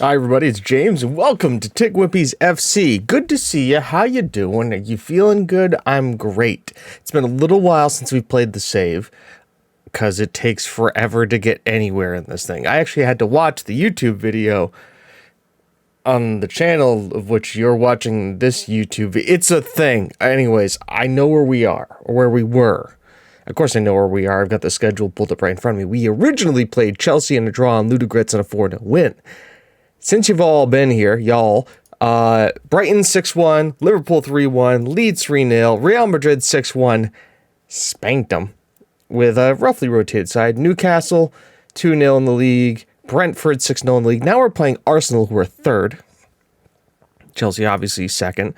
Hi everybody, it's James and welcome to TGWPIS FC. Good to see you. How you doing? Are you feeling good? I'm great. It's been a little while since we played the save because it takes forever to get anywhere in this thing. I actually had to watch the YouTube video on the channel of which you're watching this YouTube. It's a thing. Anyways, I know where we are, or where we were. Of course I know where we are. I've got the schedule pulled up right in front of me. We originally played Chelsea in a draw and Ludogorets in a 4-0 win. Since you've all been here, y'all, Brighton 6-1, Liverpool 3-1, Leeds 3-0, Real Madrid 6-1, spanked them with a roughly rotated side. Newcastle 2-0 in the league, Brentford 6-0 in the league. Now we're playing Arsenal, who are third. Chelsea obviously second.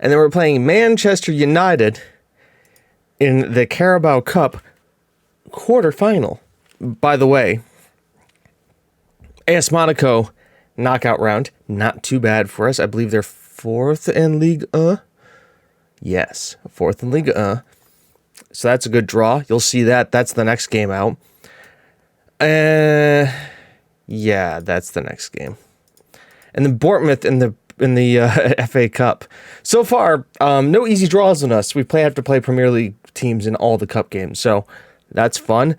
And then we're playing Manchester United in the Carabao Cup quarterfinal. By the way, AS Monaco knockout round, not too bad for us. I believe they're fourth in Ligue 1. Yes, fourth in Ligue 1. So that's a good draw. You'll see that. That's the next game out. Yeah, that's the next game. And then Bournemouth in the FA Cup. So far, no easy draws on us. We have to play Premier League teams in all the cup games, so that's fun.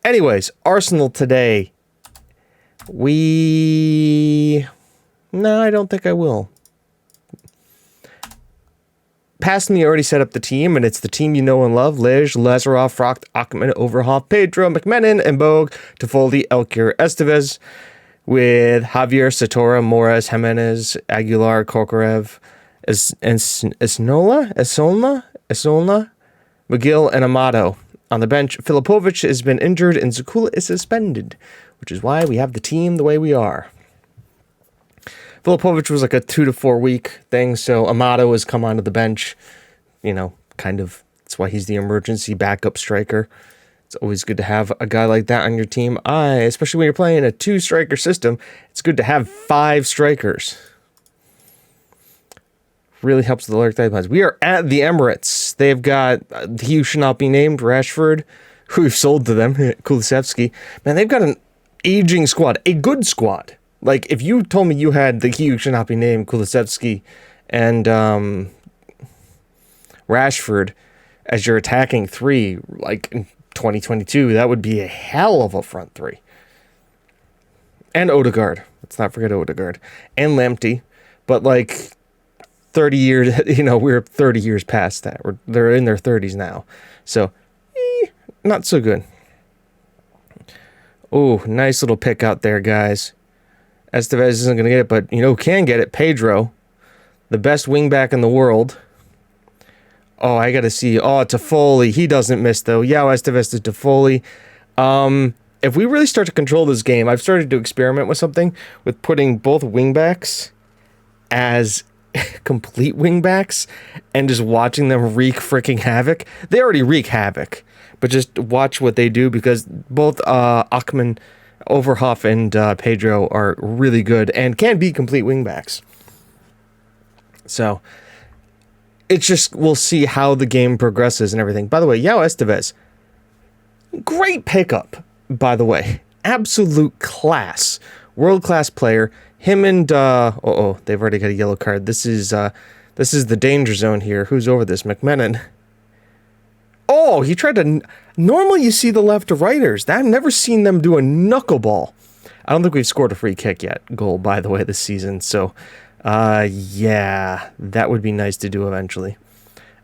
Anyways, Arsenal today. No, I don't think I will. Past me already set up the team, and it's the team you know and love. Lij, Lazarov, Frocht, Achman, Overhoff, Pedro, McMenon, and Bogue, Toffoli, Elkier, Estevez, with Javier, Satora, Moraes, Jimenez, Aguilar, Kokorev, Esolna, McGill, and Amato. On the bench, Filipovic has been injured, and Zakula is suspended, which is why we have the team the way we are. Filipovic was like a 2 to 4 week thing, so Amato has come onto the bench. You know, kind of, that's why he's the emergency backup striker. It's always good to have a guy like that on your team. Especially when you're playing a 2-striker system, it's good to have 5 strikers. Really helps the Lurk plans. We are at the Emirates. They've got he who should not be named, Rashford, who we've sold to them, Kulusevski. Man, they've got an aging squad, a good squad. Like, if you told me you had the he who should not be named, Kulusevski, and Rashford as your attacking 3, like in 2022, that would be a hell of a front 3. And Odegaard. Let's not forget Odegaard. And Lamptey. But, like, 30 years, we're 30 years past that. They're in their 30s now. So, not so good. Oh, nice little pick out there, guys. Estevez isn't going to get it, but who can get it? Pedro, the best wingback in the world. Oh, I got to see. Oh, Toffoli. He doesn't miss, though. Yao Estevez to Toffoli. If we really start to control this game, I've started to experiment with something with putting both wingbacks as complete wingbacks and just watching them wreak freaking havoc. They already wreak havoc, but just watch what they do, because both Achman, Overhoff, and Pedro are really good and can be complete wingbacks. So it's just, we'll see how the game progresses and everything. By the way, Yao Estevez, great pickup, by the way. Absolute class. World-class player. Him and they've already got a yellow card. This is the danger zone here. Who's over this? McMenon. Oh, he tried to. Normally you see the left to righters. I've never seen them do a knuckleball. I don't think we've scored a free kick goal, by the way, this season. So, yeah, that would be nice to do eventually.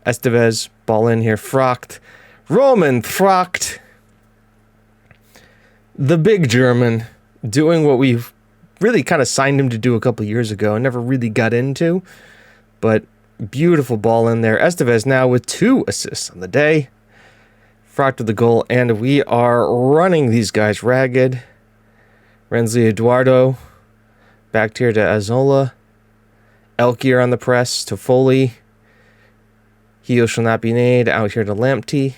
Estevez, ball in here. Frocht. Roman Frocht. The big German, doing what we've really kind of signed him to do a couple years ago and never really got into. But beautiful ball in there. Estevez now with 2 assists on the day. Frocht with the goal, and we are running these guys ragged. Rensley Eduardo back here to Azola. Elkier on the press to Foley. Heel shall not be named. Out here to Lamptey.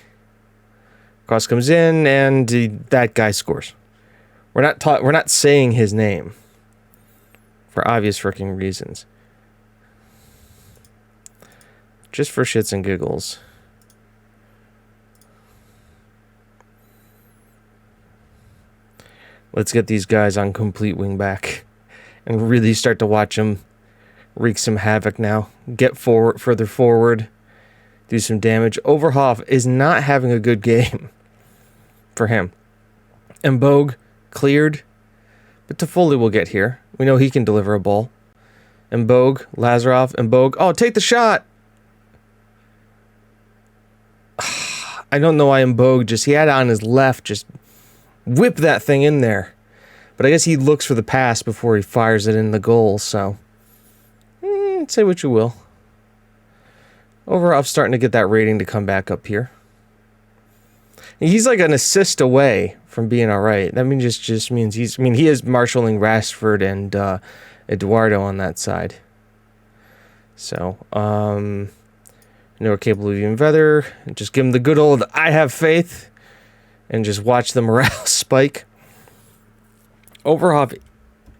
Cross comes in, and that guy scores. We're not saying his name for obvious freaking reasons. Just for shits and giggles. Let's get these guys on complete wingback. and really start to watch him wreak some havoc now. Get further forward, do some damage. Overhoff is not having a good game for him. And Bogue cleared, but Toffoli will get here. We know he can deliver a ball. And Bogue, Lazarov, and Bogue. Oh, take the shot! I don't know why Bogue he had it on his left, just whip that thing in there. But I guess he looks for the pass before he fires it in the goal, so... say what you will. Overhoff's starting to get that rating to come back up here. He's like an assist away from being alright. That means just means he is marshalling Rashford and Eduardo on that side. So, no, we're capable of even better. Just give him the good old I have faith and just watch the morale spike. Overhoff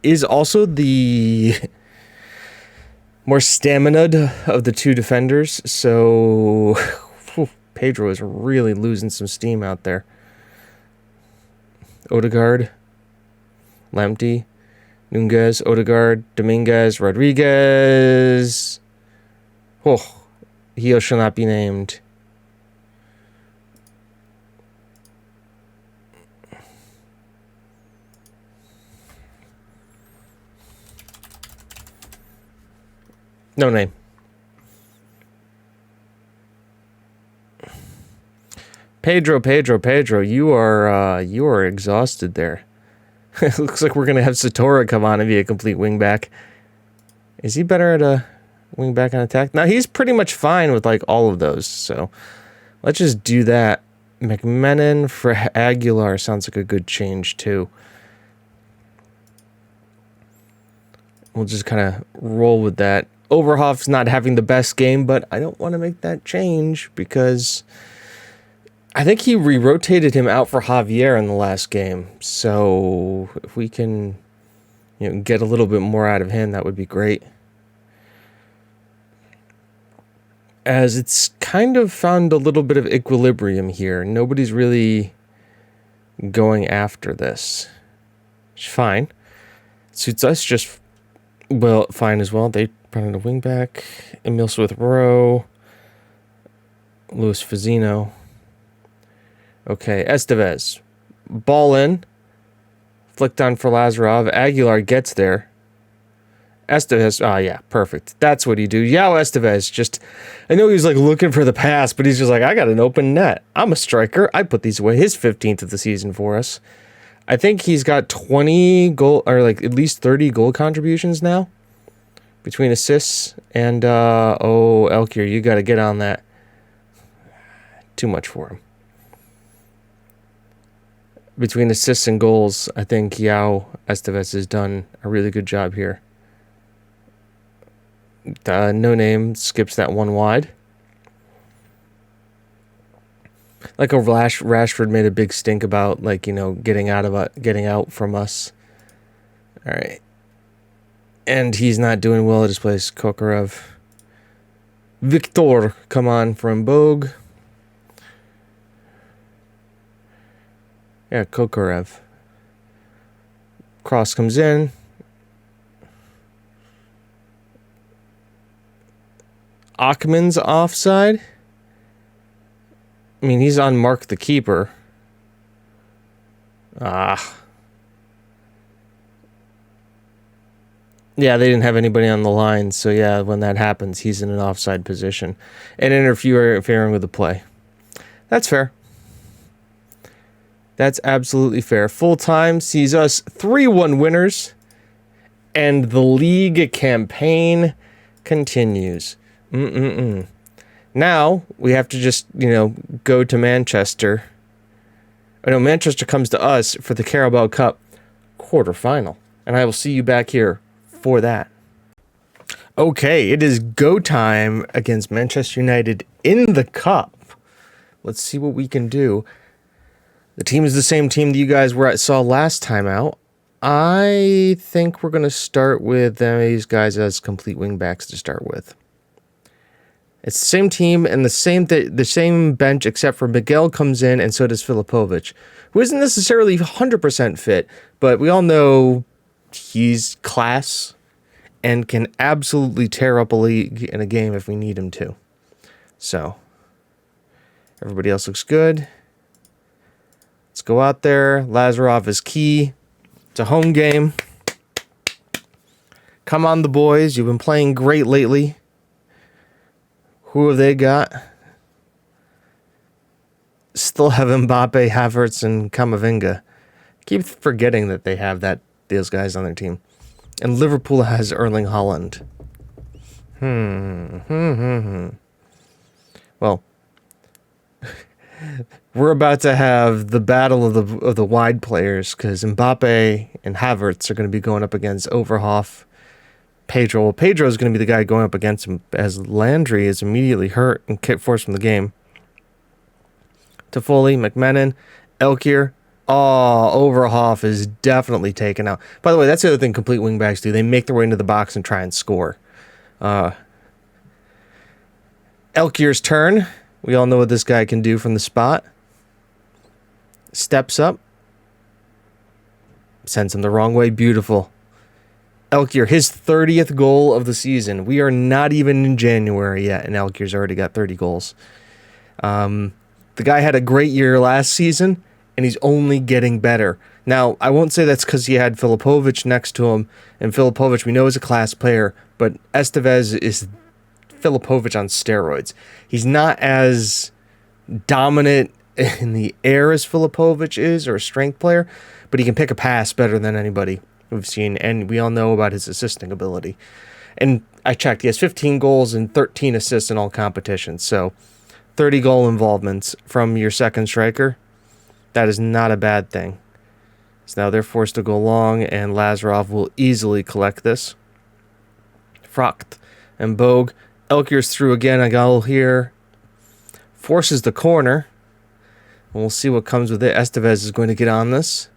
is also the more stamina of the two defenders, so Pedro is really losing some steam out there. Odegaard, Lamptey, Nunez, Odegaard, Dominguez, Rodriguez. Oh, he shall not be named. No name. Pedro, you are exhausted there. It looks like we're gonna have Satora come on and be a complete wingback. Is he better at a wingback on attack? Now he's pretty much fine with like all of those, so let's just do that. McMenon for Aguilar sounds like a good change too. We'll just kind of roll with that. Overhoff's not having the best game, but I don't want to make that change because I think he re-rotated him out for Javier in the last game. So if we can, get a little bit more out of him, that would be great. As it's kind of found a little bit of equilibrium here. Nobody's really going after this. It's fine. It suits us just, well, fine as well. They brought in a wingback. Emil Smith-Rowe. Luis Fazzino. Okay, Estevez. Ball in. Flicked on for Lazarov. Aguilar gets there. Estevez. Oh, yeah, perfect. That's what he do. Yao Estevez. I know he was like looking for the pass, but he's just like, I got an open net. I'm a striker. I put these away. His 15th of the season for us. I think he's got 20 goal, or like at least 30 goal contributions now. Between assists and, Elkier, you got to get on that. Too much for him. Between assists and goals, I think Yao Estevez has done a really good job here. No name skips that one wide. Like Rashford made a big stink about getting out from us. All right. And he's not doing well at his place. Kokarev. Victor, come on from Bogue. Yeah, Kokarev. Cross comes in. Achman's offside. I mean, he's on Mark the keeper. Yeah, they didn't have anybody on the line, so yeah, when that happens, he's in an offside position and interfering with the play. That's fair. That's absolutely fair. Full time sees us 3-1 winners, and the league campaign continues. Now we have to just, go to Manchester. I know Manchester comes to us for the Carabao Cup quarterfinal, and I will see you back here for that. Okay, it is go time against Manchester United in the Cup. Let's see what we can do. The team is the same team that you guys saw last time out. I think we're going to start with these guys as complete wingbacks to start with. It's the same team and the same bench, except for Miguel comes in and so does Filipovic, who isn't necessarily 100% fit, but we all know he's class and can absolutely tear up a league in a game if we need him to. So, everybody else looks good. Let's go out there. Lazarov is key. It's a home game. Come on, the boys. You've been playing great lately. Who have they got? Still have Mbappe, Havertz, and Camavinga. Keep forgetting that they have those guys on their team. And Liverpool has Erling Haaland. Well, we're about to have the battle of the wide players because Mbappe and Havertz are going to be going up against Overhoff, Pedro. Well, Pedro is going to be the guy going up against him as Landry is immediately hurt and forced from the game. Toffoli, McMenon, Elkier. Oh, Overhoff is definitely taken out. By the way, that's the other thing complete wingbacks do. They make their way into the box and try and score. Elkier's turn. We all know what this guy can do from the spot. Steps up. Sends him the wrong way. Beautiful. Elkier, his 30th goal of the season. We are not even in January yet, and Elkier's already got 30 goals. The guy had a great year last season, and he's only getting better. Now, I won't say that's because he had Filipovic next to him, and Filipovic we know is a class player, but Estevez is Filipovic on steroids. He's not as dominant in the air as Filipovic is, or a strength player, but he can pick a pass better than anybody we've seen, and we all know about his assisting ability. And I checked, he has 15 goals and 13 assists in all competitions, so 30 goal involvements from your second striker. That is not a bad thing. So now they're forced to go long, and Lazarov will easily collect this. Frocht and Bogue. Elkier's through again. A goal here. Forces the corner. And we'll see what comes with it. Estevez is going to get on this.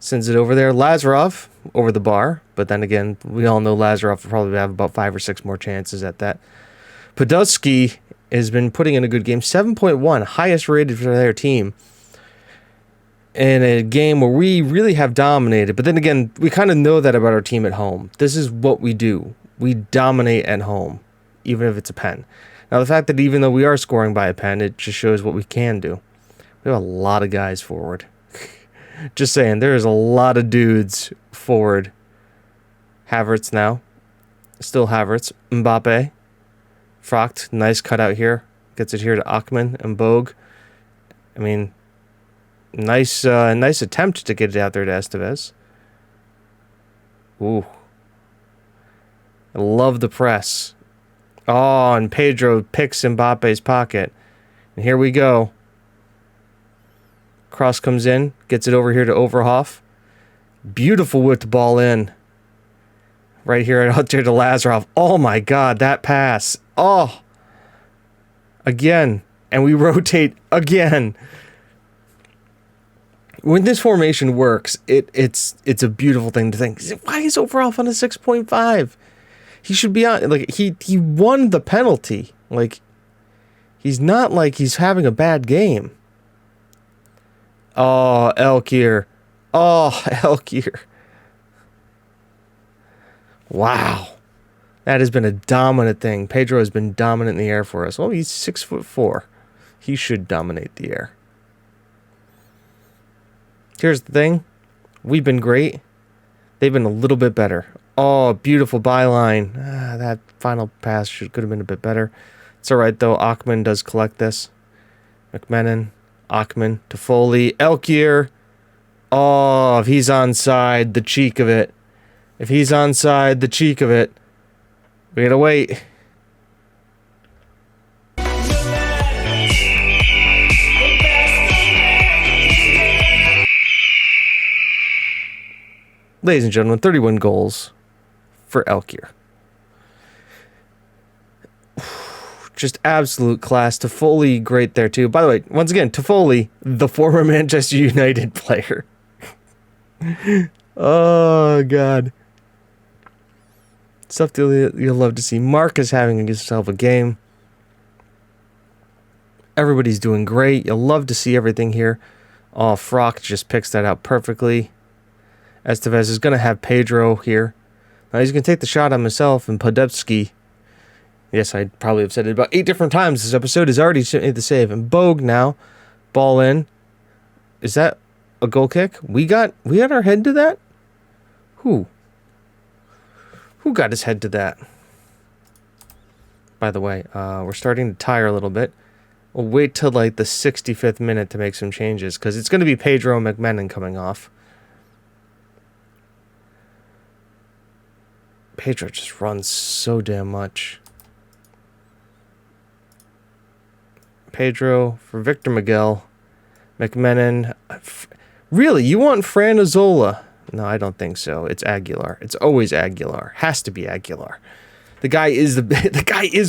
Sends it over there. Lazarov over the bar. But then again, we all know Lazarov will probably have about 5 or 6 more chances at that. Podolski has been putting in a good game. 7.1. Highest rated for their team. In a game where we really have dominated. But then again, we kind of know that about our team at home. This is what we do. We dominate at home, even if it's a pen. Now, the fact that even though we are scoring by a pen, it just shows what we can do. We have a lot of guys forward. Just saying, there is a lot of dudes forward. Havertz now. Still Havertz. Mbappe. Frocht. Nice cutout here. Gets it here to Achman and Bogue. I mean, nice attempt to get it out there to Estevez. Ooh. I love the press. Oh, and Pedro picks Mbappe's pocket. And here we go. Cross comes in. Gets it over here to Overhoff. Beautiful whipped ball in. Right here out there to Lazarov. Oh my God, that pass. Oh. Again. And we rotate again. When this formation works, it's a beautiful thing to think. Why is Overhoff on a 6.5? He should be on, like, he won the penalty. Like, he's not like he's having a bad game. Oh, Elkier. Oh, Elkier. Wow. That has been a dominant thing. Pedro has been dominant in the air for us. Well, he's 6'4". He should dominate the air. Here's the thing. We've been great. They've been a little bit better. Oh, beautiful byline. That final pass could have been a bit better. It's all right, though. Achman does collect this. McMenon, Achman, Toffoli, Elkier. Oh, if he's onside, the cheek of it. If he's onside, the cheek of it. We gotta wait. Ladies and gentlemen, 31 goals for Elkier. Just absolute class. Toffoli, great there too. By the way, once again, Toffoli, the former Manchester United player. Oh, God. Stuff you'll love to see. Mark is having himself a game. Everybody's doing great. You'll love to see everything here. Oh, Frock just picks that out perfectly. Estevez is going to have Pedro here. Now he's going to take the shot on himself, and Podebski. Yes, I probably have said it about 8 different times. This episode is already made the save. And Bogue now, ball in. Is that a goal kick? We got our head to that? Who got his head to that? By the way, we're starting to tire a little bit. We'll wait till like the 65th minute to make some changes, because it's going to be Pedro McMenon coming off. Pedro just runs so damn much. Pedro for Victor Miguel. McMenon. Really? You want Fran Azola? No, I don't think so. It's Aguilar. It's always Aguilar. Has to be Aguilar. The guy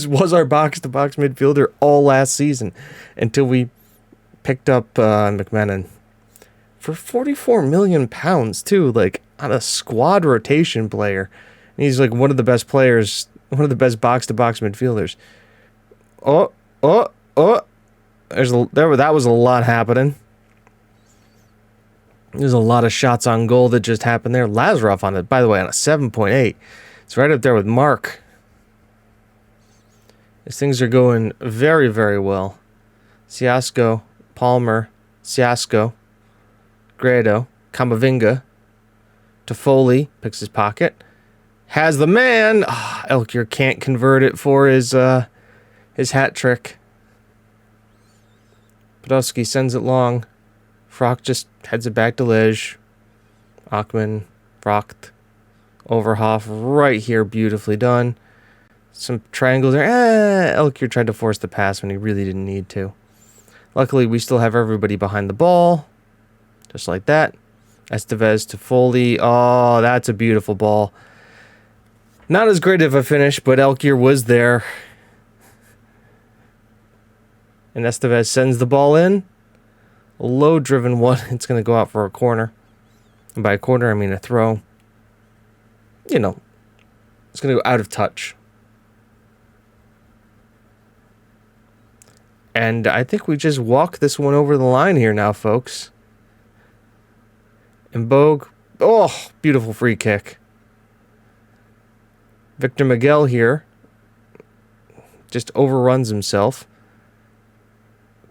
was our box-to-box midfielder all last season until we picked up McMenon for £44 million too, like on a squad rotation player. And he's like one of the best players, one of the best box-to-box midfielders. That was a lot happening. There's a lot of shots on goal that just happened there. Lazarov on it, by the way, on a 7.8. It's right up there with Mark. These things are going very, very well. Siasco, Palmer, Siasco, Grado, Camavinga, Toffoli picks his pocket. Has the man. Elkier can't convert it for his hat trick. Podolski sends it long. Frock just heads it back to Lij. Achman, Frocht, Overhoff right here, beautifully done. Some triangles there. Elkier tried to force the pass when he really didn't need to. Luckily, we still have everybody behind the ball. Just like that. Estevez to Foley. Oh, that's a beautiful ball. Not as great of a finish, but Elkier was there. And Estevez sends the ball in. A low-driven one. It's going to go out for a corner. And by a corner, I mean a throw. You know, it's going to go out of touch. And I think we just walk this one over the line here now, folks. And Bogue. Oh, beautiful free kick. Victor Miguel here. Just overruns himself.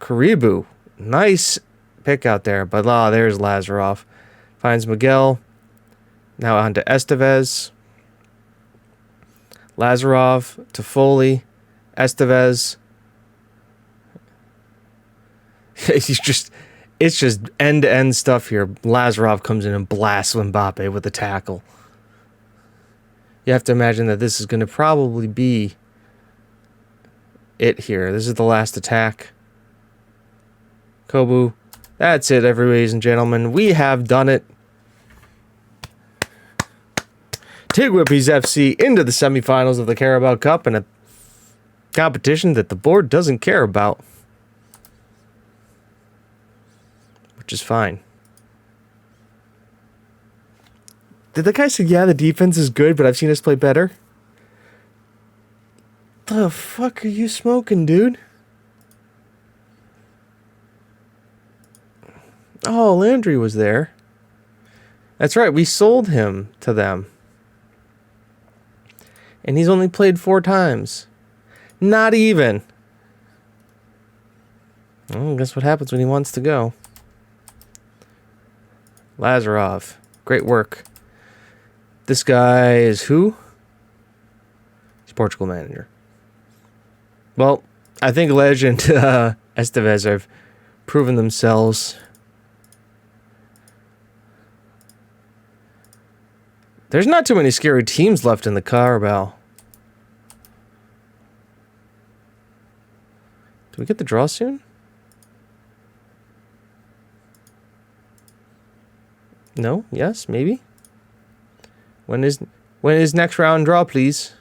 Karibu. Nice pick out there. But there's Lazarov. Finds Miguel. Now on to Estevez. Lazarov to Foley. Estevez. It's just end-to-end stuff here. Lazarov comes in and blasts Mbappe with a tackle. You have to imagine that this is going to probably be it here. This is the last attack. Kobu. That's it, ladies and gentlemen. We have done it. TGWPIS FC into the semifinals of the Carabao Cup in a competition that the board doesn't care about. Which is fine. Did the guy say, yeah, the defense is good, but I've seen us play better? The fuck are you smoking, dude? Oh, Landry was there. That's right, we sold him to them. And he's only played 4 times. Not even. Well, guess what happens when he wants to go. Lazarov. Great work. This guy is who? He's Portugal manager. Well, I think Lej and Estevez have proven themselves. There's not too many scary teams left in the Carabao. Do we get the draw soon? No? Yes? Maybe? When is next round draw, please?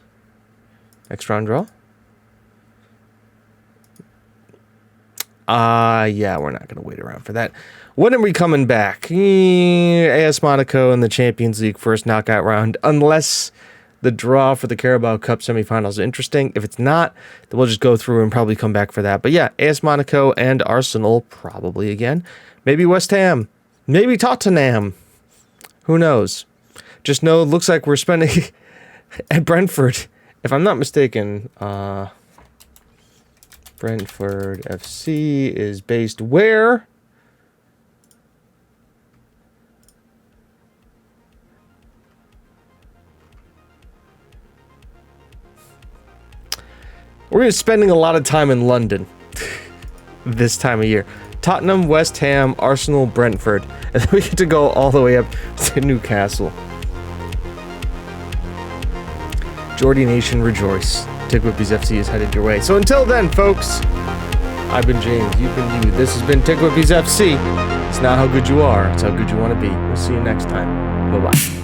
Next round draw? Yeah, we're not going to wait around for that. When are we coming back? AS Monaco in the Champions League first knockout round, unless the draw for the Carabao Cup semifinals is interesting. If it's not, then we'll just go through and probably come back for that. But yeah, AS Monaco and Arsenal probably again. Maybe West Ham. Maybe Tottenham. Who knows? Just know it looks like we're spending at Brentford. If I'm not mistaken, Brentford FC is based where? We're going to be spending a lot of time in London this time of year. Tottenham, West Ham, Arsenal, Brentford. And then we get to go all the way up to Newcastle. Geordie Nation, rejoice. TGWPIS FC is headed your way. So until then, folks, I've been James, you've been you. This has been TGWPIS FC. It's not how good you are, it's how good you want to be. We'll see you next time. Bye-bye.